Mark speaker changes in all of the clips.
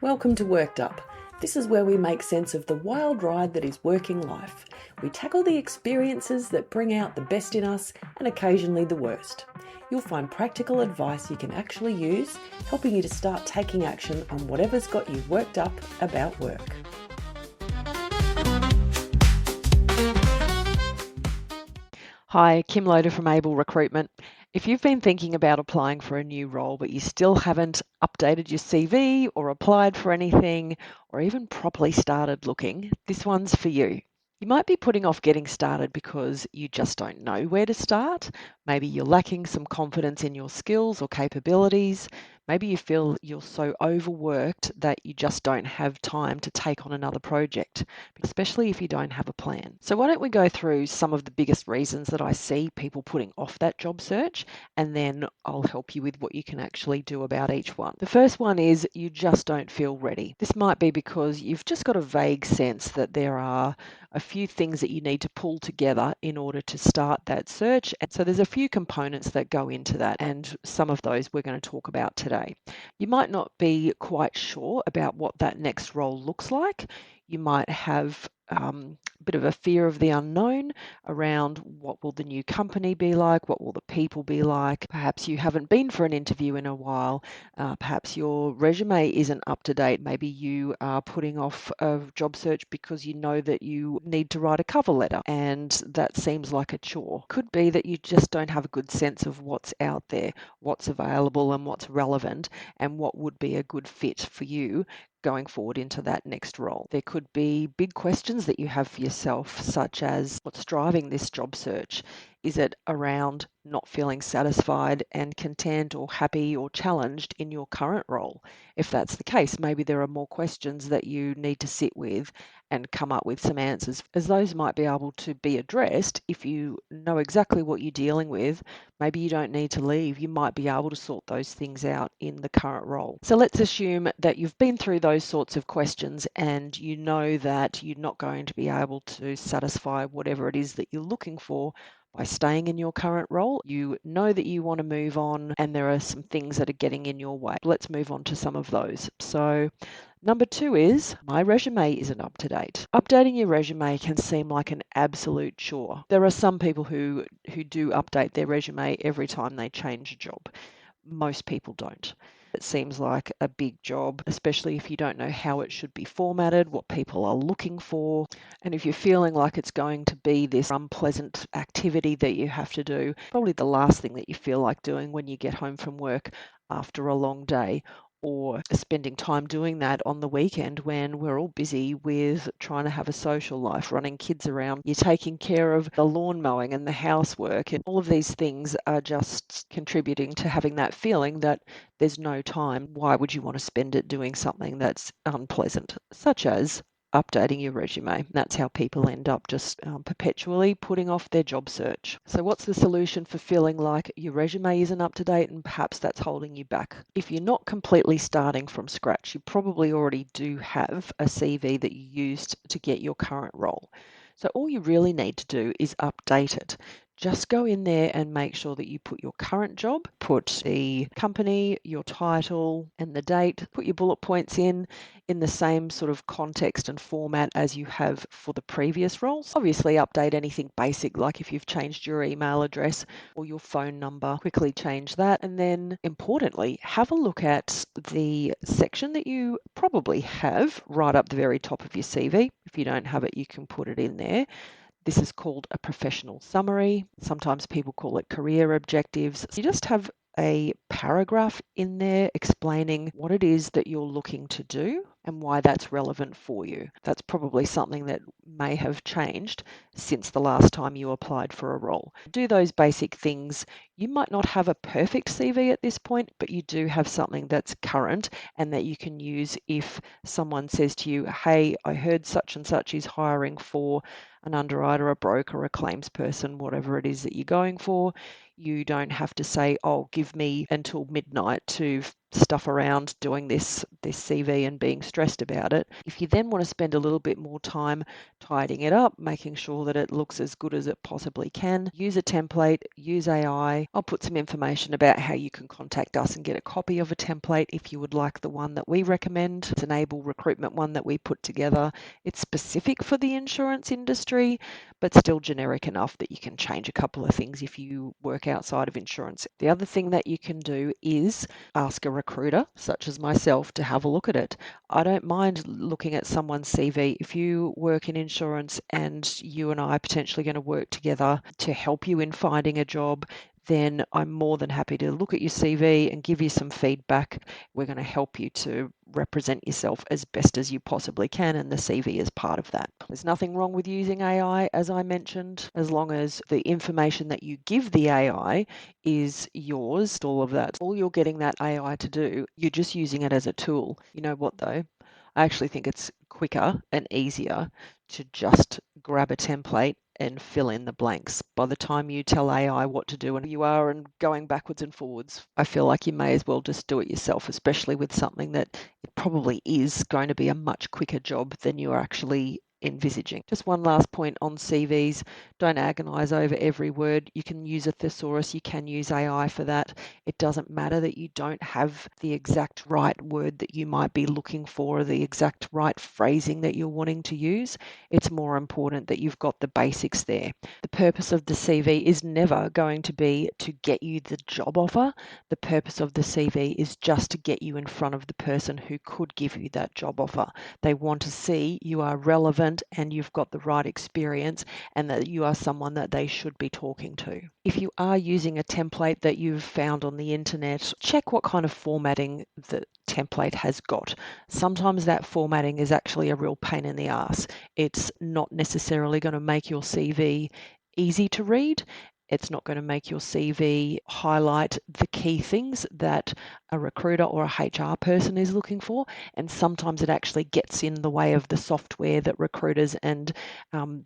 Speaker 1: Welcome to Worked Up. This is where we make sense of the wild ride that is working life. We tackle the experiences that bring out the best in us and occasionally the worst. You'll find practical advice you can actually use, helping you to start taking action on whatever's got you worked up about work.
Speaker 2: Hi, Kim Loader from Able Recruitment. If you've been thinking about applying for a new role but you still haven't updated your CV or applied for anything or even properly started looking, this one's for you. You might be putting off getting started because you just don't know where to start. Maybe you're lacking some confidence in your skills or capabilities. Maybe you feel you're so overworked that you just don't have time to take on another project, especially if you don't have a plan. So why don't we go through some of the biggest reasons that I see people putting off that job search, and then I'll help you with what you can actually do about each one. The first one is you just don't feel ready. This might be because you've just got a vague sense that there are a few things that you need to pull together in order to start that search. And so there's a few components that go into that, and some of those we're going to talk about today. You might not be quite sure about what that next role looks like. You might have a bit of a fear of the unknown around what will the new company be like, what will the people be like. Perhaps you haven't been for an interview in a while. Perhaps your resume isn't up to date. Maybe you are putting off a job search because you know that you need to write a cover letter and that seems like a chore. Could be that you just don't have a good sense of what's out there, what's available and what's relevant, and what would be a good fit for you going forward into that next role. There could be big questions that you have for yourself, such as what's driving this job search? Is it around not feeling satisfied and content or happy or challenged in your current role? If that's the case, maybe there are more questions that you need to sit with and come up with some answers, as those might be able to be addressed if you know exactly what you're dealing with. Maybe you don't need to leave. You might be able to sort those things out in the current role. So let's assume that you've been through those sorts of questions and you know that you're not going to be able to satisfy whatever it is that you're looking for by staying in your current role. You know that you want to move on and there are some things that are getting in your way. Let's move on to some of those. So number 2 is my resume isn't up to date. Updating your resume can seem like an absolute chore. There are some people who do update their resume every time they change a job. Most people don't. It seems like a big job, especially if you don't know how it should be formatted, what people are looking for. And if you're feeling like it's going to be this unpleasant activity that you have to do, probably the last thing that you feel like doing when you get home from work after a long day, or spending time doing that on the weekend when we're all busy with trying to have a social life, running kids around. You're taking care of the lawn mowing and the housework, and all of these things are just contributing to having that feeling that there's no time. Why would you want to spend it doing something that's unpleasant, such as updating your resume? That's how people end up just perpetually putting off their job search. So what's the solution for feeling like your resume isn't up to date and perhaps that's holding you back? If you're not completely starting from scratch, you probably already do have a CV that you used to get your current role. So all you really need to do is update it. Just go in there and make sure that you put your current job, put the company, your title, and the date, put your bullet points in the same sort of context and format as you have for the previous roles. Obviously, update anything basic, like if you've changed your email address or your phone number, quickly change that. And then importantly, have a look at the section that you probably have right up the very top of your CV. If you don't have it, you can put it in there. This is called a professional summary. Sometimes people call it career objectives. So you just have a paragraph in there explaining what it is that you're looking to do and why that's relevant for you. That's probably something that may have changed since the last time you applied for a role. Do those basic things. You might not have a perfect CV at this point, but you do have something that's current and that you can use if someone says to you, hey, I heard such and such is hiring for an underwriter, a broker, a claims person, whatever it is that you're going for. You don't have to say, oh, give me until midnight to stuff around doing this CV and being stressed about it. If you then want to spend a little bit more time tidying it up, making sure that it looks as good as it possibly can, use a template, use AI. I'll put some information about how you can contact us and get a copy of a template if you would like the one that we recommend. It's an Able Recruitment one that we put together. It's specific for the insurance industry, but still generic enough that you can change a couple of things if you work outside of insurance. The other thing that you can do is ask a recruiter, such as myself, to have a look at it. I don't mind looking at someone's CV. If you work in insurance and you and I are potentially going to work together to help you in finding a job, then I'm more than happy to look at your CV and give you some feedback. We're going to help you to represent yourself as best as you possibly can, and the CV is part of that. There's nothing wrong with using AI, as I mentioned, as long as the information that you give the AI is yours. All of that, all you're getting that AI to do, you're just using it as a tool. You know what though? I actually think it's quicker and easier to just grab a template and fill in the blanks. By the time you tell AI what to do and you are and going backwards and forwards, I feel like you may as well just do it yourself, especially with something that it probably is going to be a much quicker job than you're actually envisaging. Just one last point on CVs. Don't agonize over every word. You can use a thesaurus, you can use AI for that. It doesn't matter that you don't have the exact right word that you might be looking for, or the exact right phrasing that you're wanting to use. It's more important that you've got the basics there. The purpose of the CV is never going to be to get you the job offer. The purpose of the CV is just to get you in front of the person who could give you that job offer. They want to see you are relevant and you've got the right experience and that you are someone that they should be talking to. If you are using a template that you've found on the internet, check what kind of formatting the template has got. Sometimes that formatting is actually a real pain in the ass. It's not necessarily going to make your CV easy to read. It's not going to make your CV highlight the key things that a recruiter or a HR person is looking for. And sometimes it actually gets in the way of the software that recruiters and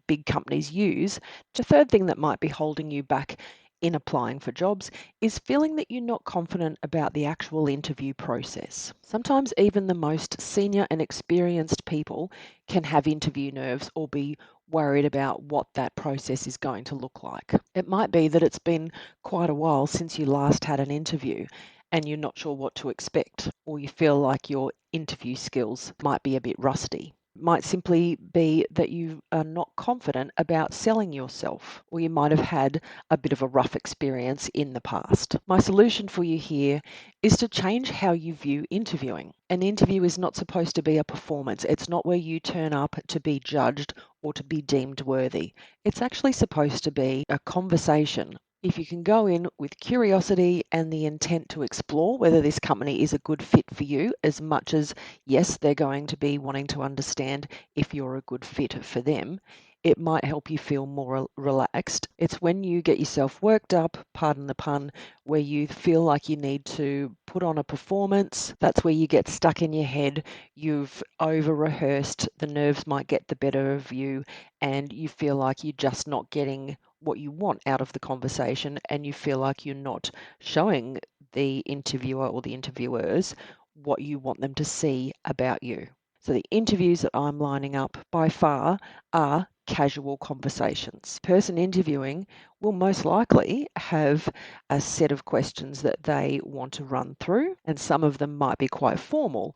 Speaker 2: big companies use. The third thing that might be holding you back in applying for jobs is feeling that you're not confident about the actual interview process. Sometimes even the most senior and experienced people can have interview nerves or be worried about what that process is going to look like. It might be that it's been quite a while since you last had an interview and you're not sure what to expect, or you feel like your interview skills might be a bit rusty. It might simply be that you are not confident about selling yourself, or you might have had a bit of a rough experience in the past. My solution for you here is to change how you view interviewing. An interview is not supposed to be a performance. It's not where you turn up to be judged or to be deemed worthy. It's actually supposed to be a conversation. If you can go in with curiosity and the intent to explore whether this company is a good fit for you, as much as, yes, they're going to be wanting to understand if you're a good fit for them, it might help you feel more relaxed. It's when you get yourself worked up, pardon the pun, where you feel like you need to put on a performance. That's where you get stuck in your head. You've over rehearsed, the nerves might get the better of you, and you feel like you're just not getting what you want out of the conversation, and you feel like you're not showing the interviewer or the interviewers what you want them to see about you. So the interviews that I'm lining up by far are casual conversations. The person interviewing will most likely have a set of questions that they want to run through, and some of them might be quite formal,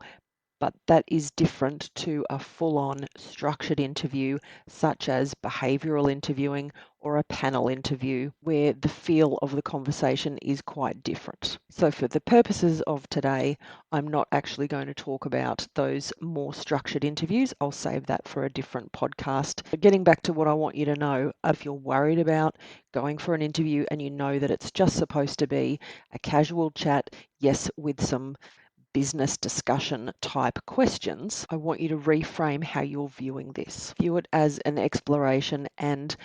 Speaker 2: but that is different to a full-on structured interview, such as behavioural interviewing or a panel interview, where the feel of the conversation is quite different. So for the purposes of today, I'm not actually going to talk about those more structured interviews. I'll save that for a different podcast. But getting back to what I want you to know, if you're worried about going for an interview and you know that it's just supposed to be a casual chat, yes, with some business discussion type questions, I want you to reframe how you're viewing this. View it as an exploration and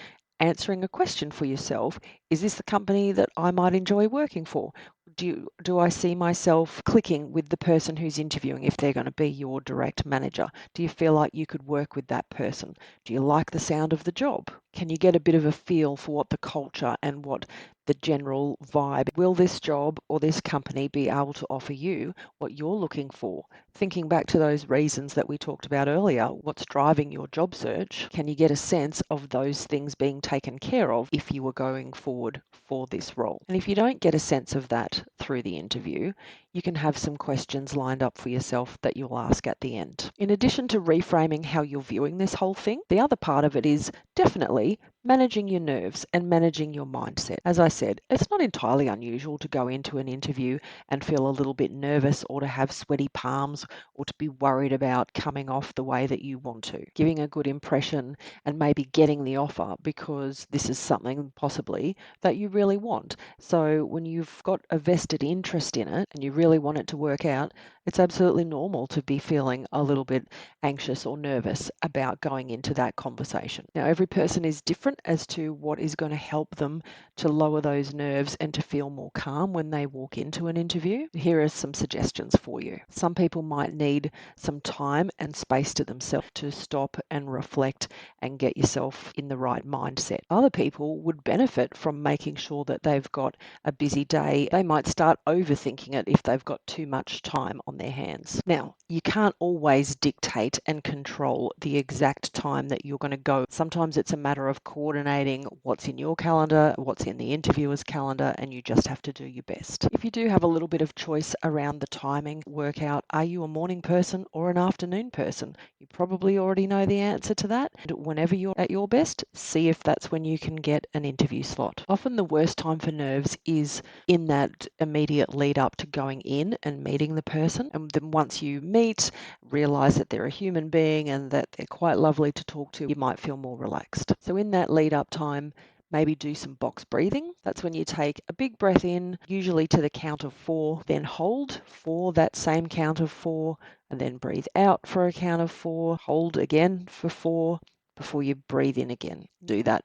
Speaker 2: answering a question for yourself. Is this the company that I might enjoy working for? Do I see myself clicking with the person who's interviewing if they're going to be your direct manager? Do you feel like you could work with that person? Do you like the sound of the job? Can you get a bit of a feel for what the culture and what the general vibe. Will this job or this company be able to offer you what you're looking for? Thinking back to those reasons that we talked about earlier, what's driving your job search? Can you get a sense of those things being taken care of if you were going forward for this role? And if you don't get a sense of that through the interview, you can have some questions lined up for yourself that you'll ask at the end. In addition to reframing how you're viewing this whole thing, the other part of it is definitely managing your nerves and managing your mindset. As I said, it's not entirely unusual to go into an interview and feel a little bit nervous or to have sweaty palms or to be worried about coming off the way that you want to. Giving a good impression and maybe getting the offer because this is something possibly that you really want. So when you've got a vested interest in it and you really want it to work out, it's absolutely normal to be feeling a little bit anxious or nervous about going into that conversation. Now, every person is different as to what is going to help them to lower those nerves and to feel more calm when they walk into an interview. Here are some suggestions for you. Some people might need some time and space to themselves to stop and reflect and get yourself in the right mindset. Other people would benefit from making sure that they've got a busy day. They might start overthinking it if they've got too much time on their hands. Now, you can't always dictate and control the exact time that you're going to go. Sometimes it's a matter of coordinating what's in your calendar, what's in the interviewer's calendar, and you just have to do your best. If you do have a little bit of choice around the timing, work out, are you a morning person or an afternoon person? You probably already know the answer to that. And whenever you're at your best, see if that's when you can get an interview slot. Often the worst time for nerves is in that immediate lead up to going in and meeting the person. And then once you meet, realize that they're a human being and that they're quite lovely to talk to, you might feel more relaxed. So in that lead up time, maybe do some box breathing. That's when you take a big breath in, usually to the count of 4, then hold for that same count of 4, and then breathe out for a count of 4, hold again for 4 before you breathe in again. Do that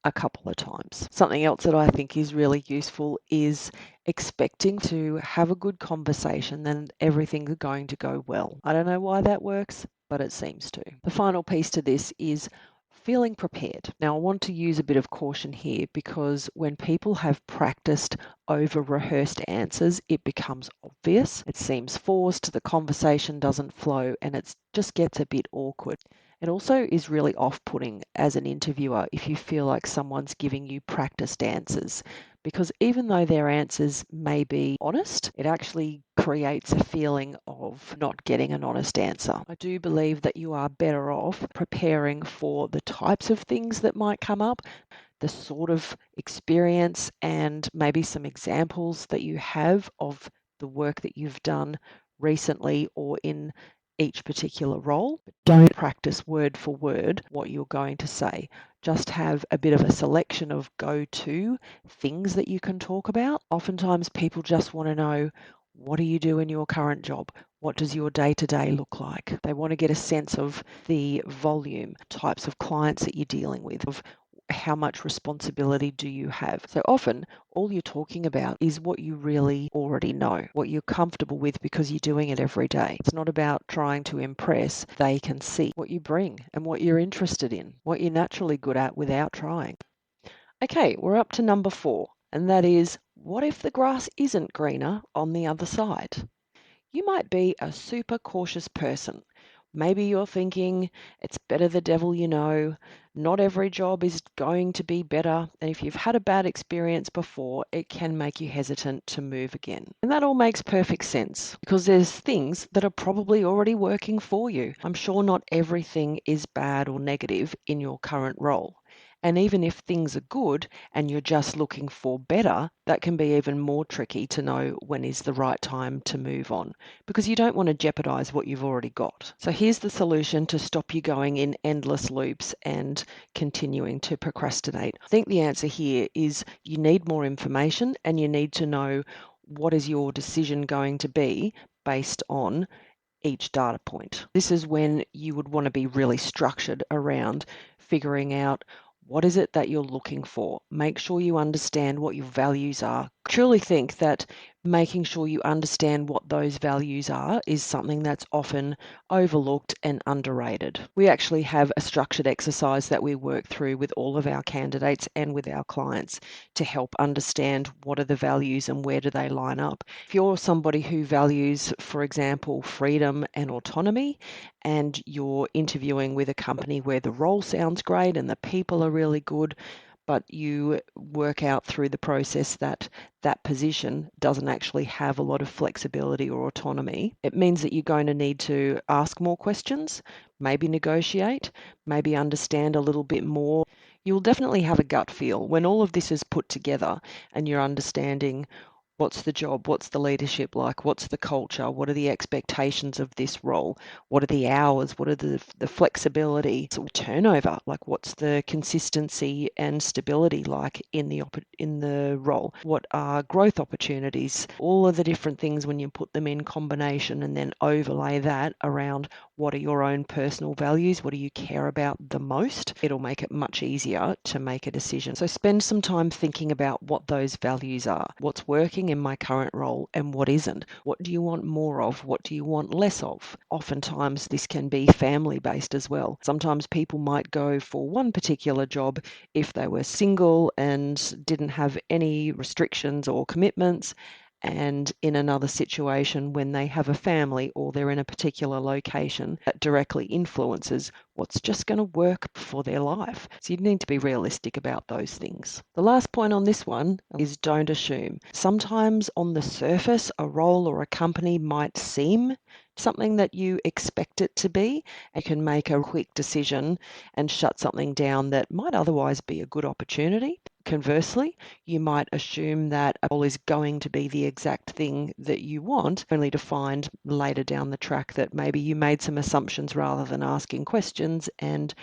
Speaker 2: a couple of times. Something else that I think is really useful is expecting to have a good conversation and everything's going to go well. I don't know why that works, but it seems to. The final piece to this is feeling prepared. Now, I want to use a bit of caution here because when people have practiced over rehearsed answers, it becomes obvious. It seems forced, the conversation doesn't flow, and it just gets a bit awkward. It also is really off-putting as an interviewer if you feel like someone's giving you practiced answers, because even though their answers may be honest, it actually creates a feeling of not getting an honest answer. I do believe that you are better off preparing for the types of things that might come up, the sort of experience and maybe some examples that you have of the work that you've done recently or in each particular role. But don't practice word for word what you're going to say. Just have a bit of a selection of go-to things that you can talk about. Oftentimes people just want to know, what do you do in your current job? What does your day-to-day look like? They want to get a sense of the volume, types of clients that you're dealing with, of how much responsibility do you have? So often, all you're talking about is what you really already know, what you're comfortable with because you're doing it every day. It's not about trying to impress. They can see what you bring and what you're interested in, what you're naturally good at without trying. Okay, we're up to number 4, and that is, what if the grass isn't greener on the other side? You might be a super cautious person. Maybe you're thinking, it's better the devil you know. Not every job is going to be better. And if you've had a bad experience before, it can make you hesitant to move again. And that all makes perfect sense because there's things that are probably already working for you. I'm sure not everything is bad or negative in your current role. And even if things are good and you're just looking for better, that can be even more tricky to know when is the right time to move on because you don't want to jeopardize what you've already got. So here's the solution to stop you going in endless loops and continuing to procrastinate. I think the answer here is you need more information and you need to know what is your decision going to be based on each data point. This is when you would want to be really structured around figuring out what is it that you're looking for. Make sure you understand what your values are. I truly think that Making sure you understand what those values are is something that's often overlooked and underrated. We actually have a structured exercise that we work through with all of our candidates and with our clients to help understand what are the values and where do they line up. If you're somebody who values, for example, freedom and autonomy, and you're interviewing with a company where the role sounds great and the people are really good, but you work out through the process that that position doesn't actually have a lot of flexibility or autonomy, it means that you're going to need to ask more questions, maybe negotiate, maybe understand a little bit more. You'll definitely have a gut feel when all of this is put together and you're understanding what's the job, what's the leadership like, what's the culture, what are the expectations of this role, what are the hours, what are the flexibility, so turnover, like what's the consistency and stability like in the role, what are growth opportunities, all of the different things when you put them in combination and then overlay that around what are your own personal values, what do you care about the most, it'll make it much easier to make a decision. So spend some time thinking about what those values are, what's working in my current role and what isn't. What do you want more of? What do you want less of? Oftentimes this can be family based as well. Sometimes people might go for one particular job if they were single and didn't have any restrictions or commitments, and in another situation when they have a family or they're in a particular location that directly influences what's just going to work for their life. So you need to be realistic about those things. The last point on this one is don't assume. Sometimes on the surface, a role or a company might seem something that you expect it to be. You can make a quick decision and shut something down that might otherwise be a good opportunity. Conversely, you might assume that a role is going to be the exact thing that you want, only to find later down the track that maybe you made some assumptions rather than asking questions and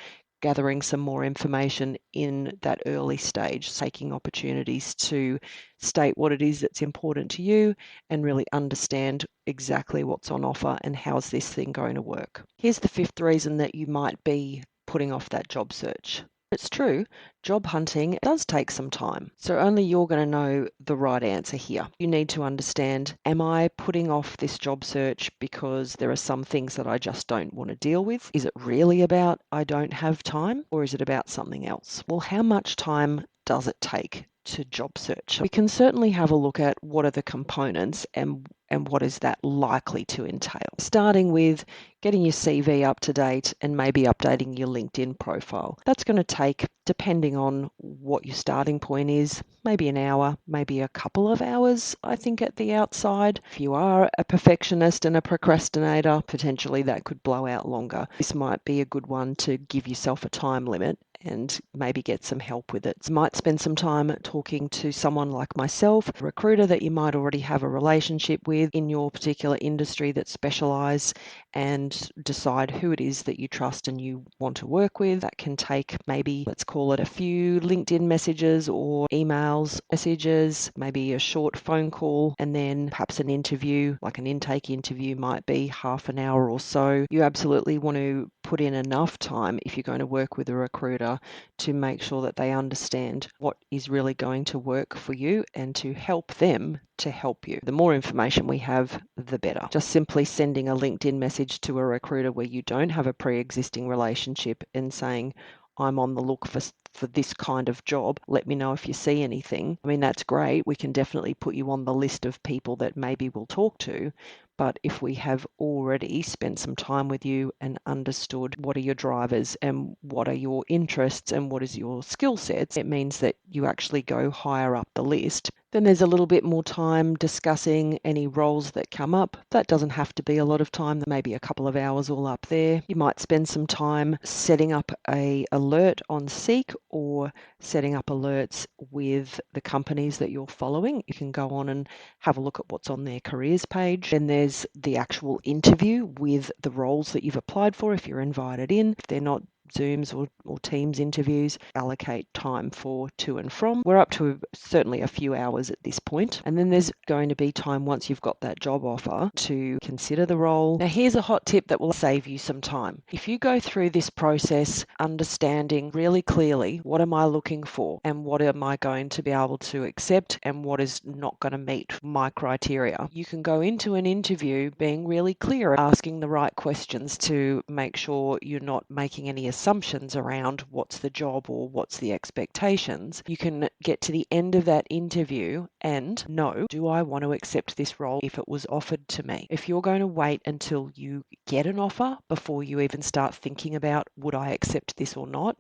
Speaker 2: gathering some more information in that early stage, taking opportunities to state what it is that's important to you and really understand exactly what's on offer and how's this thing going to work. Here's the fifth reason that you might be putting off that job search. It's true, job hunting does take some time, so only you're going to know the right answer here. You need to understand, am I putting off this job search because there are some things that I just don't want to deal with? Is it really about I don't have time, or is it about something else? Well, how much time does it take to job search? We can certainly have a look at what are the components and what is that likely to entail. Starting with getting your CV up to date and maybe updating your LinkedIn profile. That's going to take, depending on what your starting point is, maybe an hour, maybe a couple of hours, I think, at the outside. If you are a perfectionist and a procrastinator, potentially that could blow out longer. This might be a good one to give yourself a time limit and maybe get some help with it. You might spend some time talking to someone like myself, a recruiter that you might already have a relationship with in your particular industry that specialise, and decide who it is that you trust and you want to work with. That can take maybe, let's call it a few LinkedIn messages or emails, messages, maybe a short phone call, and then perhaps an interview, like an intake interview might be half an hour or so. You absolutely want to put in enough time if you're going to work with a recruiter to make sure that they understand what is really going to work for you and to help them to help you. The more information we have, the better. Just simply sending a LinkedIn message to a recruiter where you don't have a pre-existing relationship and saying, I'm on the look for this kind of job, let me know if you see anything. I mean, that's great. We can definitely put you on the list of people that maybe we'll talk to. But if we have already spent some time with you and understood what are your drivers and what are your interests and what is your skill sets, it means that you actually go higher up the list. Then there's a little bit more time discussing any roles that come up. That doesn't have to be a lot of time, maybe a couple of hours all up there. You might spend some time setting up an alert on Seek or setting up alerts with the companies that you're following. You can go on and have a look at what's on their careers page. Then there's the actual interview with the roles that you've applied for if you're invited in. If they're not Zooms or Teams interviews, allocate time for to and from. We're up to certainly a few hours at this point. And then there's going to be time once you've got that job offer to consider the role. Now, here's a hot tip that will save you some time. If you go through this process understanding really clearly what am I looking for and what am I going to be able to accept and what is not going to meet my criteria, you can go into an interview being really clear, asking the right questions to make sure you're not making any assumptions around what's the job or what's the expectations. You can get to the end of that interview and know, do I want to accept this role if it was offered to me? If you're going to wait until you get an offer before you even start thinking about, would I accept this or not,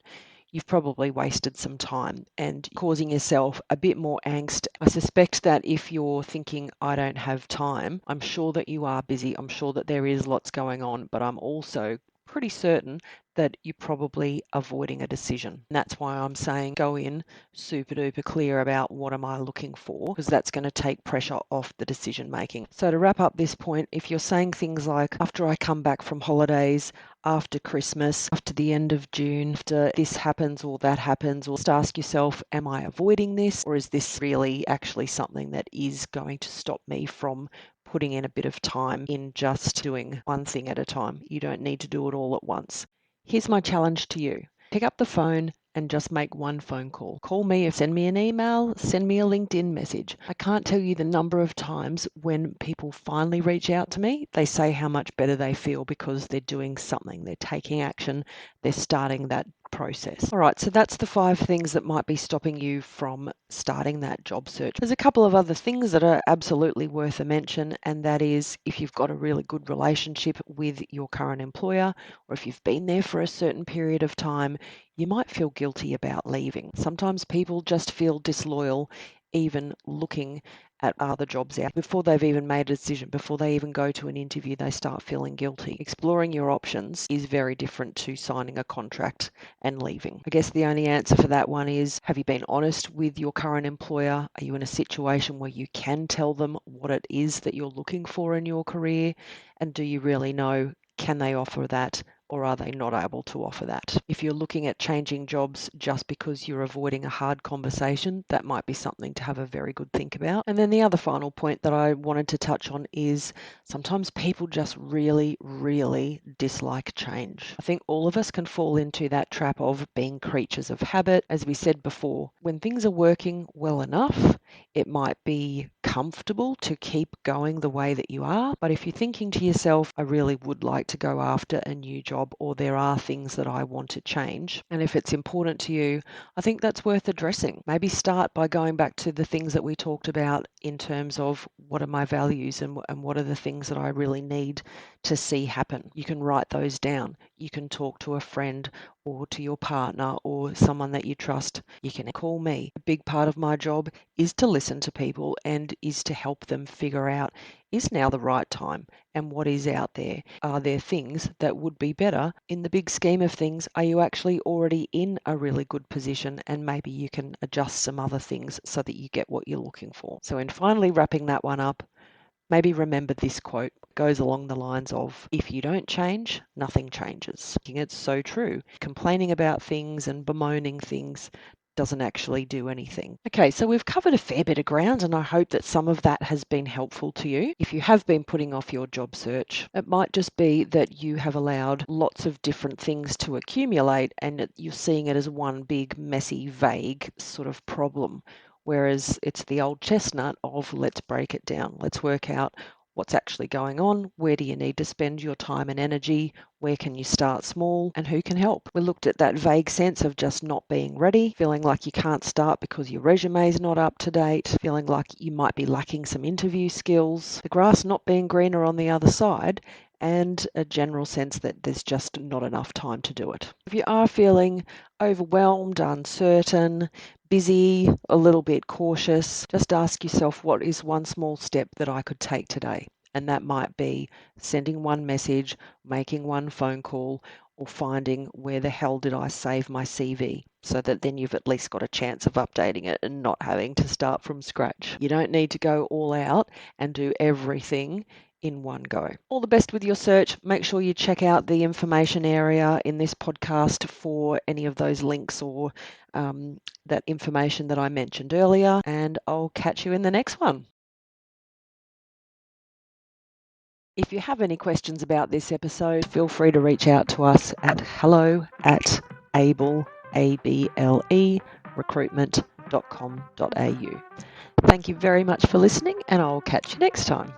Speaker 2: you've probably wasted some time and causing yourself a bit more angst. I suspect that if you're thinking, I don't have time, I'm sure that you are busy. I'm sure that there is lots going on, but I'm also pretty certain that you're probably avoiding a decision. And that's why I'm saying go in super duper clear about what am I looking for, because that's going to take pressure off the decision making. So to wrap up this point, if you're saying things like, after I come back from holidays, after Christmas, after the end of June, after this happens or that happens, or just ask yourself, am I avoiding this, or is this really actually something that is going to stop me from putting in a bit of time in just doing one thing at a time? You don't need to do it all at once. Here's my challenge to you. Pick up the phone and just make one phone call. Call me or send me an email, send me a LinkedIn message. I can't tell you the number of times when people finally reach out to me, they say how much better they feel because they're doing something, they're taking action, they're starting that process. All right, so that's the 5 things that might be stopping you from starting that job search. There's a couple of other things that are absolutely worth a mention, and that is if you've got a really good relationship with your current employer, or if you've been there for a certain period of time, you might feel guilty about leaving. Sometimes people just feel disloyal even looking at other jobs out before they've even made a decision, before they even go to an interview, they start feeling guilty. Exploring your options is very different to signing a contract and leaving. I guess the only answer for that one is, have you been honest with your current employer? Are you in a situation where you can tell them what it is that you're looking for in your career? And do you really know, can they offer that? Or are they not able to offer that? If you're looking at changing jobs just because you're avoiding a hard conversation, that might be something to have a very good think about. And then the other final point that I wanted to touch on is sometimes people just really, really dislike change. I think all of us can fall into that trap of being creatures of habit. As we said before, when things are working well enough, it might be comfortable to keep going the way that you are. But if you're thinking to yourself, I really would like to go after a new job, or there are things that I want to change, and if it's important to you, I think that's worth addressing. Maybe start by going back to the things that we talked about in terms of what are my values and what are the things that I really need to see happen. You can write those down. You can talk to a friend or to your partner or someone that you trust. You can call me. A big part of my job is to listen to people and is to help them figure out, is now the right time and what is out there? Are there things that would be better in the big scheme of things? Are you actually already in a really good position and maybe you can adjust some other things so that you get what you're looking for? So in finally wrapping that one up, maybe remember this quote. It goes along the lines of, if you don't change, nothing changes. It's so true. Complaining about things and bemoaning things doesn't actually do anything. Okay, so we've covered a fair bit of ground and I hope that some of that has been helpful to you. If you have been putting off your job search, it might just be that you have allowed lots of different things to accumulate and you're seeing it as one big, messy, vague sort of problem. Whereas it's the old chestnut of let's break it down. Let's work out what's actually going on, where do you need to spend your time and energy, where can you start small, and who can help. We looked at that vague sense of just not being ready, feeling like you can't start because your resume is not up to date, feeling like you might be lacking some interview skills, the grass not being greener on the other side, and a general sense that there's just not enough time to do it. If you are feeling overwhelmed, uncertain, busy, a little bit cautious, just ask yourself, what is one small step that I could take today? And that might be sending one message, making one phone call, or finding where the hell did I save my CV, so that then you've at least got a chance of updating it and not having to start from scratch. You don't need to go all out and do everything in one go. All the best with your search. Make sure you check out the information area in this podcast for any of those links or that information that I mentioned earlier, and I'll catch you in the next one. If you have any questions about this episode, feel free to reach out to us at hello@able, A-B-L-E, recruitment.com.au. Thank you very much for listening, and I'll catch you next time.